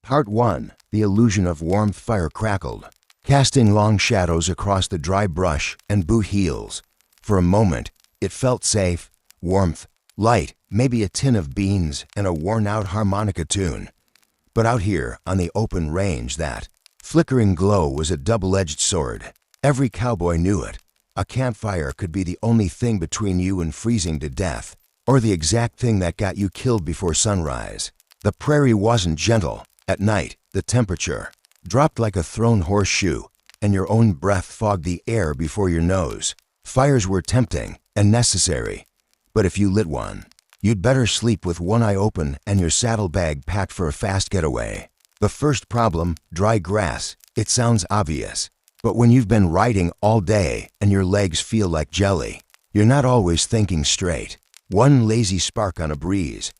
Part 1. The illusion of warmth. Fire crackled, casting long shadows across the dry brush and boot heels. For a moment, it felt safe, warmth, light, maybe a tin of beans and a worn-out harmonica tune. But out here, on the open range, that flickering glow was a double-edged sword. Every cowboy knew it. A campfire could be the only thing between you and freezing to death, or the exact thing that got you killed before sunrise. The prairie wasn't gentle. At night, the temperature dropped like a thrown horseshoe, and your own breath fogged the air before your nose. Fires were tempting and necessary, but if you lit one, you'd better sleep with one eye open and your saddlebag packed for a fast getaway. The first problem, dry grass. It sounds obvious, but when you've been riding all day and your legs feel like jelly, you're not always thinking straight. One lazy spark on a breeze,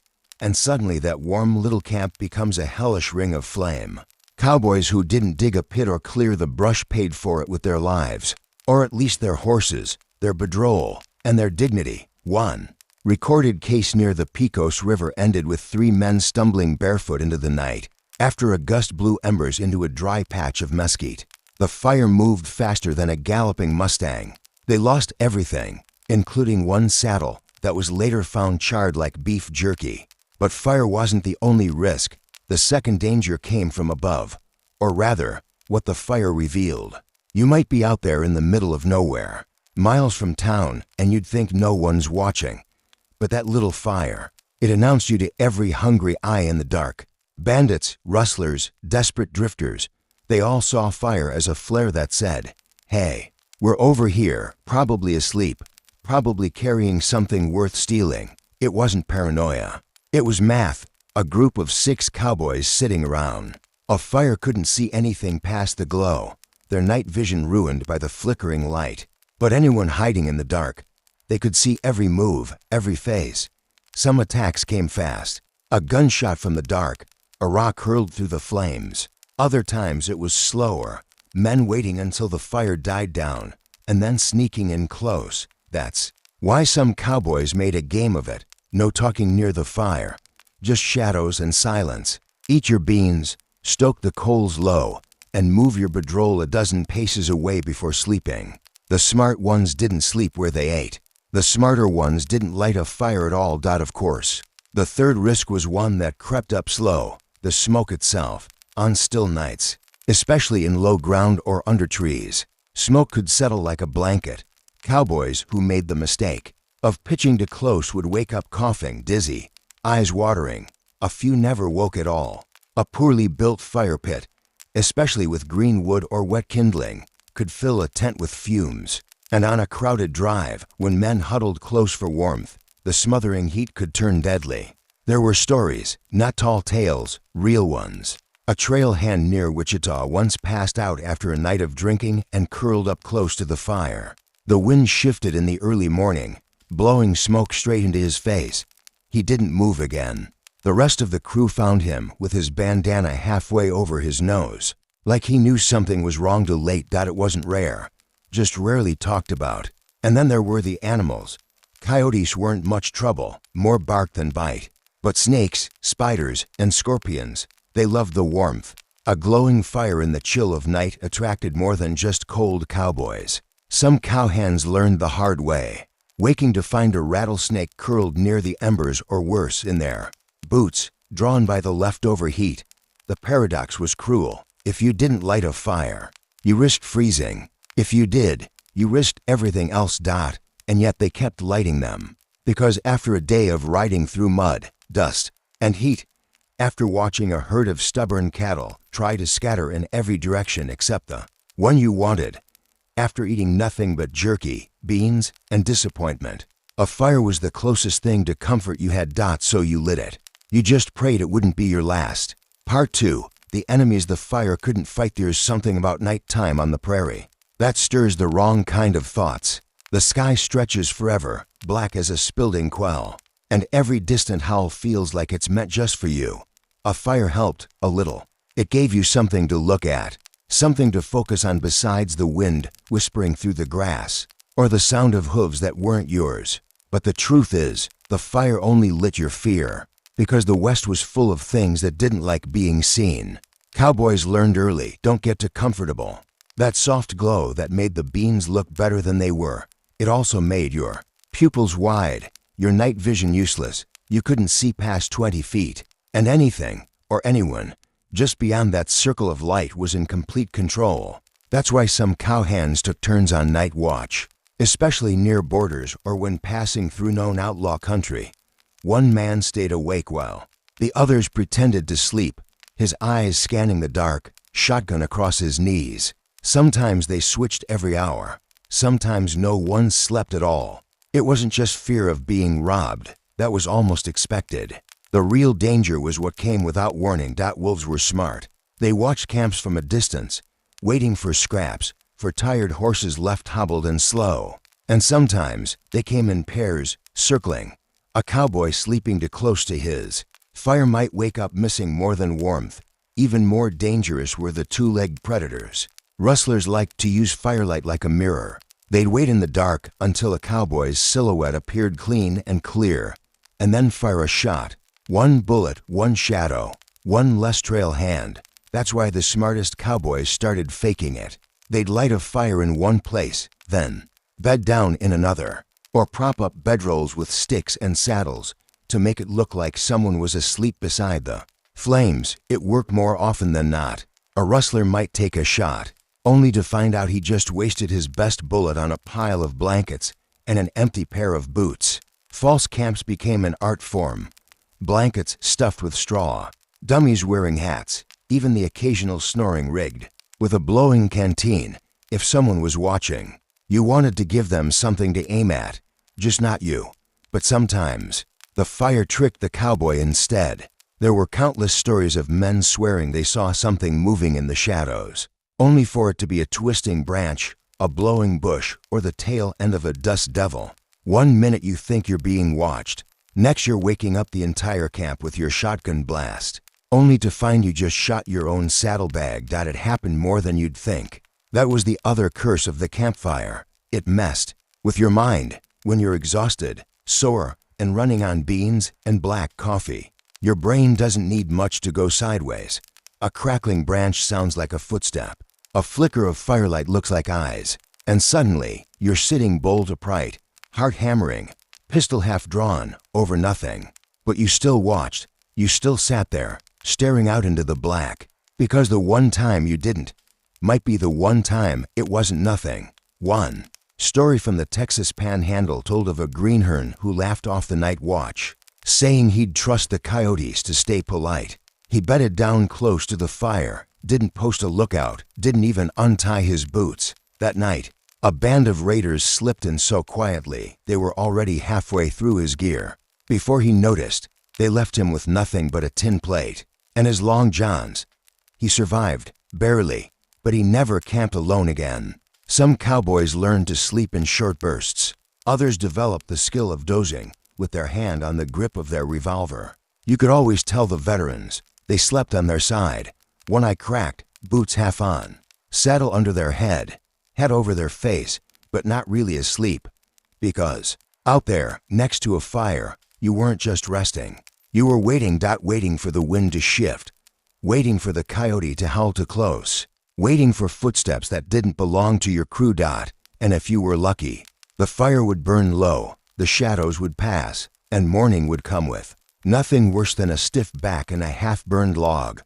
and suddenly that warm little camp becomes a hellish ring of flame. Cowboys who didn't dig a pit or clear the brush paid for it with their lives, or at least their horses, their bedroll, and their dignity. One recorded case near the Pecos River ended with 3 men stumbling barefoot into the night after a gust blew embers into a dry patch of mesquite. The fire moved faster than a galloping Mustang. They lost everything, including one saddle that was later found charred like beef jerky. But fire wasn't the only risk. The second danger came from above, or rather, what the fire revealed. You might be out there in the middle of nowhere, miles from town, and you'd think no one's watching. But that little fire, it announced you to every hungry eye in the dark. Bandits, rustlers, desperate drifters, they all saw fire as a flare that said, "Hey, we're over here, probably asleep, probably carrying something worth stealing." It wasn't paranoia. It was math. A group of 6 cowboys sitting around. A fire couldn't see anything past the glow, their night vision ruined by the flickering light. But anyone hiding in the dark, they could see every move, every face. Some attacks came fast. A gunshot from the dark, a rock hurled through the flames. Other times it was slower, men waiting until the fire died down, and then sneaking in close. That's why some cowboys made a game of it. No talking near the fire, just shadows and silence. Eat your beans, stoke the coals low, and move your bedroll a dozen paces away before sleeping. The smart ones didn't sleep where they ate. The smarter ones didn't light a fire at all. Of course. The third risk was one that crept up slow, the smoke itself. On still nights, especially in low ground or under trees, smoke could settle like a blanket. Cowboys who made the mistake of pitching too close would wake up coughing, dizzy, eyes watering. A few never woke at all. A poorly built fire pit, especially with green wood or wet kindling, could fill a tent with fumes. And on a crowded drive, when men huddled close for warmth, the smothering heat could turn deadly. There were stories, not tall tales, real ones. A trail hand near Wichita once passed out after a night of drinking and curled up close to the fire. The wind shifted in the early morning, blowing smoke straight into his face. He didn't move again. The rest of the crew found him with his bandana halfway over his nose, like he knew something was wrong too late. It wasn't rare, just rarely talked about. And then there were the animals. Coyotes weren't much trouble, more bark than bite. But snakes, spiders, and scorpions, they loved the warmth. A glowing fire in the chill of night attracted more than just cold cowboys. Some cowhands learned the hard way, waking to find a rattlesnake curled near the embers or worse in their boots, drawn by the leftover heat. The paradox was cruel. If you didn't light a fire, you risked freezing. If you did, you risked everything else. And yet they kept lighting them. Because after a day of riding through mud, dust, and heat, after watching a herd of stubborn cattle try to scatter in every direction except the one you wanted, after eating nothing but jerky, beans, and disappointment, a fire was the closest thing to comfort you had. So you lit it. You just prayed it wouldn't be your last. Part 2. The enemies the fire couldn't fight. There's something about nighttime on the prairie that stirs the wrong kind of thoughts. The sky stretches forever, black as a spilled ink quell, and every distant howl feels like it's meant just for you. A fire helped, a little. It gave you something to look at, something to focus on besides the wind whispering through the grass, or the sound of hooves that weren't yours. But the truth is, the fire only lit your fear, because the West was full of things that didn't like being seen. Cowboys learned early, don't get too comfortable. That soft glow that made the beans look better than they were. It also made your pupils wide, your night vision useless. You couldn't see past 20 feet. And anything, or anyone, just beyond that circle of light was in complete control. That's why some cowhands took turns on night watch, especially near borders or when passing through known outlaw country. One man stayed awake while the others pretended to sleep, his eyes scanning the dark, shotgun across his knees. Sometimes they switched every hour. Sometimes no one slept at all. It wasn't just fear of being robbed. That was almost expected. The real danger was what came without warning. Wolves were smart. They watched camps from a distance, waiting for scraps, for tired horses left hobbled and slow. And sometimes they came in pairs, circling. A cowboy sleeping too close to his fire might wake up missing more than warmth. Even more dangerous were the two-legged predators. Rustlers liked to use firelight like a mirror. They'd wait in the dark until a cowboy's silhouette appeared clean and clear, and then fire a shot. One bullet, one shadow, one less trail hand. That's why the smartest cowboys started faking it. They'd light a fire in one place, then bed down in another, or prop up bedrolls with sticks and saddles to make it look like someone was asleep beside the flames. It worked more often than not. A rustler might take a shot, only to find out he just wasted his best bullet on a pile of blankets and an empty pair of boots. False camps became an art form. Blankets stuffed with straw, dummies wearing hats, even the occasional snoring rigged with a blowing canteen. If someone was watching, you wanted to give them something to aim at, just not you. But sometimes, the fire tricked the cowboy instead. There were countless stories of men swearing they saw something moving in the shadows, only for it to be a twisting branch, a blowing bush, or the tail end of a dust devil. One minute you think you're being watched, next you're waking up the entire camp with your shotgun blast, only to find you just shot your own saddlebag. It happened more than you'd think. That was the other curse of the campfire. It messed with your mind when you're exhausted, sore, and running on beans and black coffee. Your brain doesn't need much to go sideways. A crackling branch sounds like a footstep. A flicker of firelight looks like eyes. And suddenly, you're sitting bolt upright, heart hammering, pistol half drawn, over nothing. But you still watched. You still sat there, staring out into the black. Because the one time you didn't might be the one time it wasn't nothing. One story from the Texas Panhandle told of a greenhorn who laughed off the night watch, saying he'd trust the coyotes to stay polite. He bedded down close to the fire, didn't post a lookout, didn't even untie his boots. That night, a band of raiders slipped in so quietly they were already halfway through his gear. Before he noticed, they left him with nothing but a tin plate and his long johns. He survived, barely, but he never camped alone again. Some cowboys learned to sleep in short bursts. Others developed the skill of dozing with their hand on the grip of their revolver. You could always tell the veterans. They slept on their side, one eye cracked, boots half on, saddle under their head over their face, but not really asleep. Because out there, next to a fire, you weren't just resting. You were waiting for the wind to shift, waiting for the coyote to howl too close, waiting for footsteps that didn't belong to your crew. And if you were lucky, the fire would burn low, the shadows would pass, and morning would come with nothing worse than a stiff back and a half-burned log.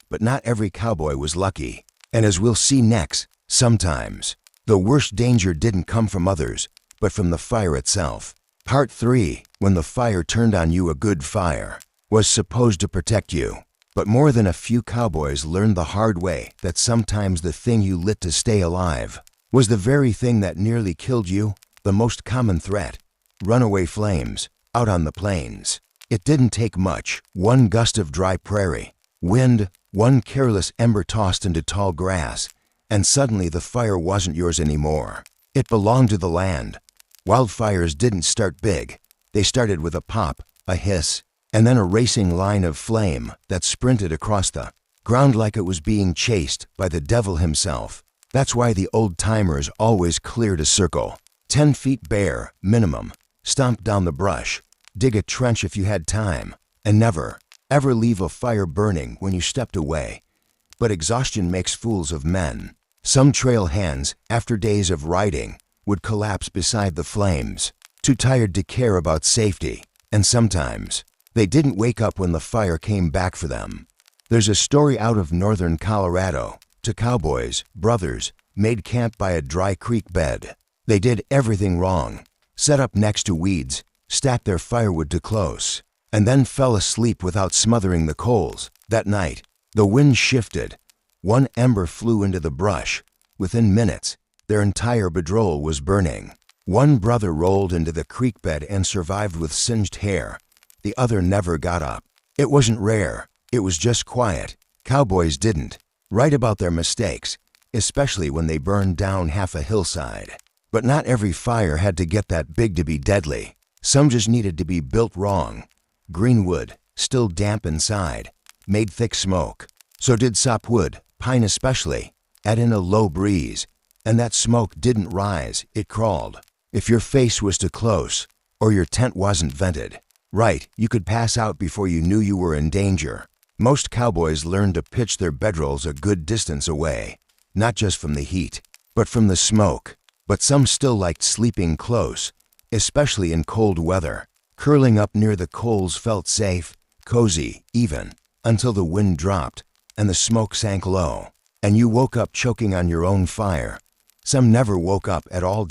But not every cowboy was lucky. And as we'll see next, sometimes the worst danger didn't come from others, but from the fire itself. Part 3, when the fire turned on you. A good fire was supposed to protect you. But more than a few cowboys learned the hard way that sometimes the thing you lit to stay alive was the very thing that nearly killed you. The most common threat: runaway flames out on the plains. It didn't take much. One gust of dry prairie wind, one careless ember tossed into tall grass, and suddenly the fire wasn't yours anymore. It belonged to the land. Wildfires didn't start big. They started with a pop, a hiss, and then a racing line of flame that sprinted across the ground like it was being chased by the devil himself. That's why the old-timers always cleared a circle, 10 feet bare, minimum, stomp down the brush, dig a trench if you had time, And never, ever leave a fire burning when you stepped away. But exhaustion makes fools of men. Some trail hands, after days of riding, would collapse beside the flames, too tired to care about safety, and sometimes they didn't wake up when the fire came back for them. There's a story out of northern Colorado. Two cowboys, brothers, made camp by a dry creek bed. They did everything wrong, set up next to weeds, stacked their firewood too close, and then fell asleep without smothering the coals. That night, the wind shifted. One ember flew into the brush. Within minutes, their entire bedroll was burning. One brother rolled into the creek bed and survived with singed hair. The other never got up. It wasn't rare. It was just quiet. Cowboys didn't write about their mistakes, especially when they burned down half a hillside. But not every fire had to get that big to be deadly. Some just needed to be built wrong. Green wood, still damp inside, made thick smoke. So did sapwood, pine especially. Add in a low breeze, and that smoke didn't rise, it crawled. If your face was too close, or your tent wasn't vented right, you could pass out before you knew you were in danger. Most cowboys learned to pitch their bedrolls a good distance away, not just from the heat, but from the smoke. But some still liked sleeping close, especially in cold weather. Curling up near the coals felt safe, cozy, even, until the wind dropped and the smoke sank low, and you woke up choking on your own fire. Some never woke up at all.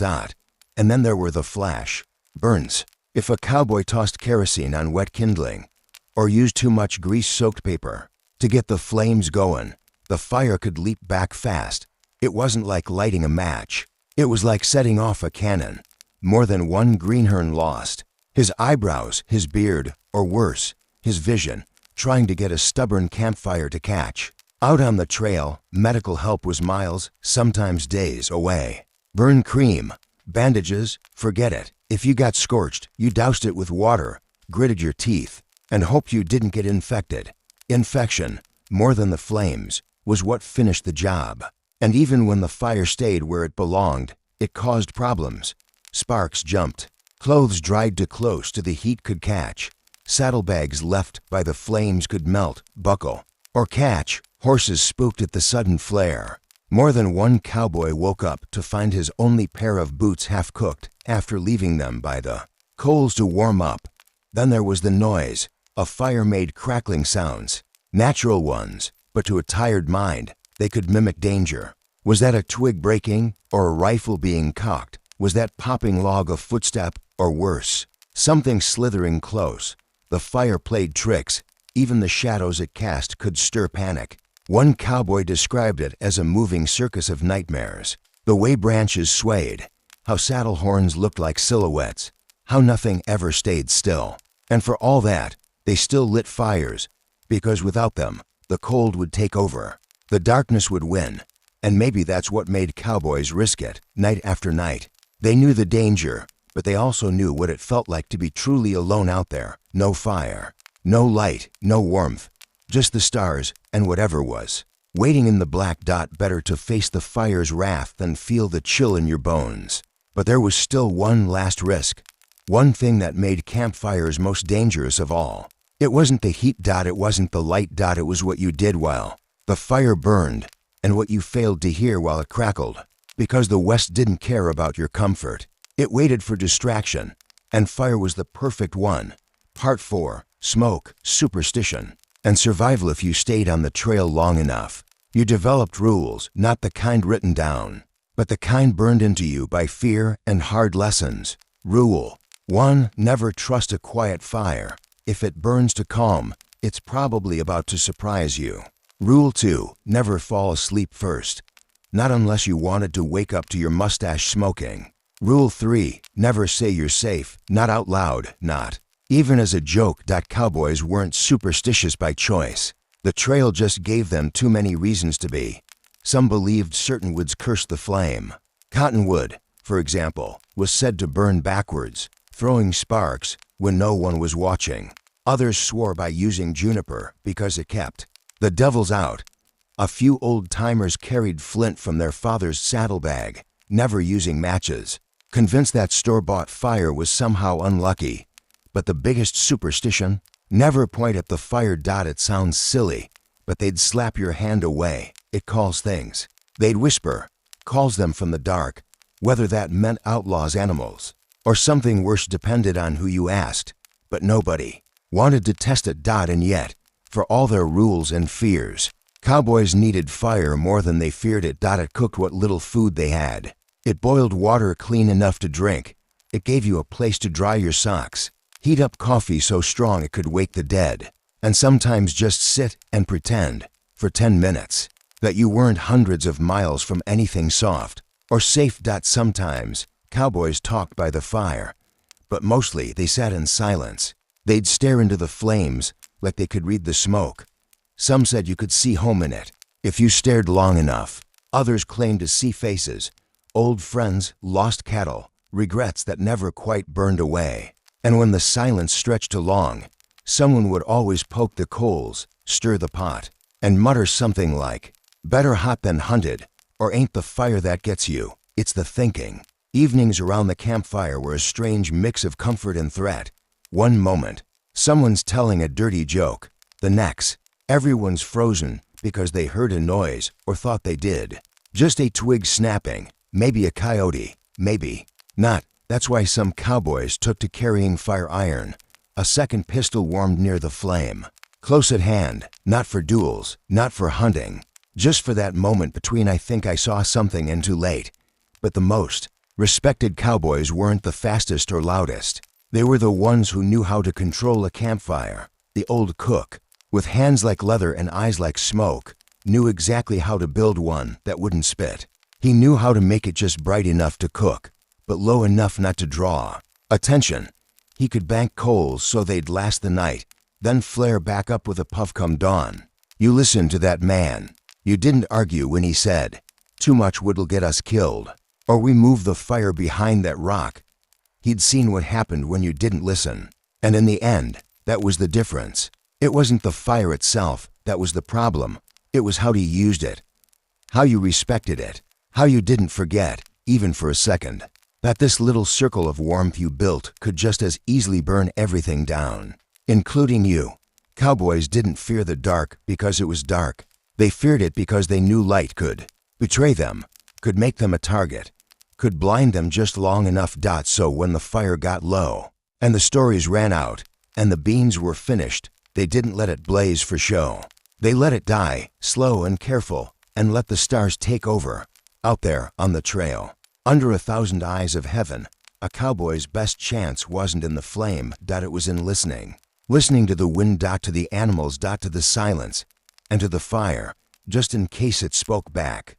And then there were the flash burns. If a cowboy tossed kerosene on wet kindling, or used too much grease-soaked paper to get the flames going, the fire could leap back fast. It wasn't like lighting a match. It was like setting off a cannon. More than one greenhorn lost his eyebrows, his beard, or worse, his vision, trying to get a stubborn campfire to catch. Out on the trail, medical help was miles, sometimes days away. Burn cream, bandages, forget it. If you got scorched, you doused it with water, gritted your teeth, and hoped you didn't get infected. Infection, more than the flames, was what finished the job. And even when the fire stayed where it belonged, it caused problems. Sparks jumped. Clothes dried too close to the heat could catch. Saddlebags left by the flames could melt, buckle, or catch. Horses spooked at the sudden flare. More than one cowboy woke up to find his only pair of boots half-cooked after leaving them by the coals to warm up. Then there was the noise. A fire made crackling sounds, natural ones, but to a tired mind, they could mimic danger. Was that a twig breaking or a rifle being cocked? Was that popping log a footstep or worse, something slithering close? The fire played tricks. Even the shadows it cast could stir panic. One cowboy described it as a moving circus of nightmares. The way branches swayed, how saddle horns looked like silhouettes, how nothing ever stayed still. And for all that, they still lit fires, because without them, the cold would take over. The darkness would win, and maybe that's what made cowboys risk it, night after night. They knew the danger, but they also knew what it felt like to be truly alone out there. No fire, no light, no warmth, just the stars and whatever was waiting in the black dot. Better to face the fire's wrath than feel the chill in your bones. But there was still one last risk, one thing that made campfires most dangerous of all. It wasn't the heat. It wasn't the light. It was what you did while the fire burned, and what you failed to hear while it crackled. Because the West didn't care about your comfort. It waited for distraction, and fire was the perfect one. Part 4. Smoke, superstition, and survival. If you stayed on the trail long enough, you developed rules, not the kind written down, but the kind burned into you by fear and hard lessons. Rule 1. Never trust a quiet fire. If it burns to calm, it's probably about to surprise you. Rule 2. Never fall asleep first, not unless you wanted to wake up to your mustache smoking. Rule 3. Never say you're safe, not out loud, not even as a joke. Cowboys weren't superstitious by choice. The trail just gave them too many reasons to be. Some believed certain woods cursed the flame. Cottonwood, for example, was said to burn backwards, throwing sparks when no one was watching. Others swore by using juniper because it kept the devils out. A few old-timers carried flint from their father's saddlebag, never using matches, convinced that store-bought fire was somehow unlucky. But the biggest superstition? Never point at the fire. It sounds silly, but they'd slap your hand away. It calls things. They'd whisper, calls them from the dark, whether that meant outlaws, animals, or something worse depended on who you asked. But nobody wanted to test it. And yet, for all their rules and fears, cowboys needed fire more than they feared it. It cooked what little food they had. It boiled water clean enough to drink. It gave you a place to dry your socks. Heat up coffee so strong it could wake the dead. And sometimes just sit and pretend, for 10 minutes, that you weren't hundreds of miles from anything soft or safe. Sometimes cowboys talked by the fire, but mostly they sat in silence. They'd stare into the flames like they could read the smoke. Some said you could see home in it if you stared long enough. Others claimed to see faces, old friends, lost cattle, regrets that never quite burned away. And when the silence stretched too long, someone would always poke the coals, stir the pot, and mutter something like, "Better hot than hunted," or "Ain't the fire that gets you, it's the thinking." Evenings around the campfire were a strange mix of comfort and threat. One moment, someone's telling a dirty joke. The next, everyone's frozen because they heard a noise or thought they did. Just a twig snapping, maybe a coyote, maybe not. That's why some cowboys took to carrying fire iron, a second pistol warmed near the flame, close at hand, not for duels, not for hunting, just for that moment between "I think I saw something" and "too late." But the most respected cowboys weren't the fastest or loudest. They were the ones who knew how to control a campfire. The old cook, with hands like leather and eyes like smoke, knew exactly how to build one that wouldn't spit. He knew how to make it just bright enough to cook, but low enough not to draw attention. He could bank coals so they'd last the night, then flare back up with a puff come dawn. You listened to that man. You didn't argue when he said, "Too much wood'll get us killed," or "We move the fire behind that rock." He'd seen what happened when you didn't listen. And in the end, that was the difference. It wasn't the fire itself that was the problem. It was how you used it, how you respected it, how you didn't forget, even for a second, that this little circle of warmth you built could just as easily burn everything down, including you. Cowboys didn't fear the dark because it was dark. They feared it because they knew light could betray them, could make them a target, could blind them just long enough. So when the fire got low, and the stories ran out, and the beans were finished, they didn't let it blaze for show. They let it die, slow and careful, and let the stars take over. Out there on the trail, under 1,000 eyes of heaven, a cowboy's best chance wasn't in the flame. It was in listening. Listening to the wind. To the animals. To the silence. And to the fire, just in case it spoke back.